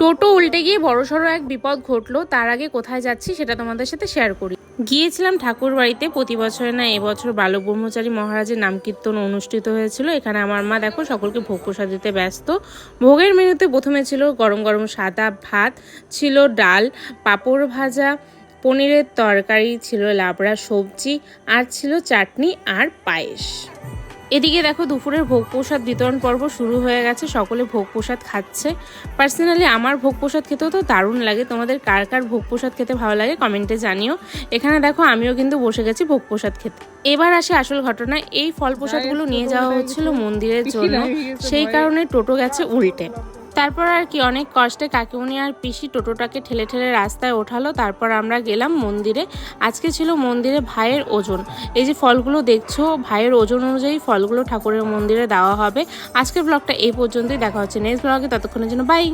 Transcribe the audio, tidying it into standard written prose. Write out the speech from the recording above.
টোটো উল্টে গিয়ে বড়সড় এক বিপদ ঘটলো। তার আগে কোথায় যাচ্ছি সেটা তোমাদের সাথে শেয়ার করি। গিয়েছিলাম ঠাকুর বাড়িতে। প্রতি বছরে না এবছর বালক ব্রহ্মচারী মহারাজের নাম কীর্তন অনুষ্ঠিত হয়েছিল। এখানে আমার মা দেখো সকলকে ভোগ প্রসাদ দিতে ব্যস্ত। ভোগের মেনুতে প্রথমে ছিল গরম গরম সাদা ভাত, ছিল ডাল, পাঁপড় ভাজা, পনিরের তরকারি, ছিল লাবড়া সবজি, আর ছিল চাটনি আর পায়েস। এদিকে দেখো দুপুরের ভোগ প্রসাদ বিতরণ পর্ব শুরু হয়ে গেছে। সকলে ভোগ প্রসাদ খাচ্ছে। পার্সোনালি আমার ভোগ প্রসাদ খেতেও তো দারুণ লাগে। তোমাদের কার কার ভোগ প্রসাদ খেতে ভালো লাগে কমেন্টে জানিও। এখানে দেখো আমিও কিন্তু বসে গেছি ভোগ প্রসাদ খেতে। এবার আসে আসল ঘটনা। এই ফল প্রসাদগুলো নিয়ে যাওয়া হচ্ছিল মন্দিরের জন্য, সেই কারণে টোটো গেছে উল্টে। তারপর আর কি অনেক কষ্টে কাকিমণি আর পিসি টোটোটাকে ঠেলে ঠেলে রাস্তায় ওঠালো। তারপর আমরা গেলাম মন্দিরে। আজকে ছিল মন্দিরে ভাইয়ের ওজন। এই যে ফলগুলো দেখছো, ভাইয়ের ওজন অনুযায়ী ফলগুলো ঠাকুরের মন্দিরে দেওয়া হবে। আজকের ব্লগটা এই পর্যন্তই। দেখা হচ্ছে নেক্সট ব্লগে। ততক্ষণের জন্য বাই।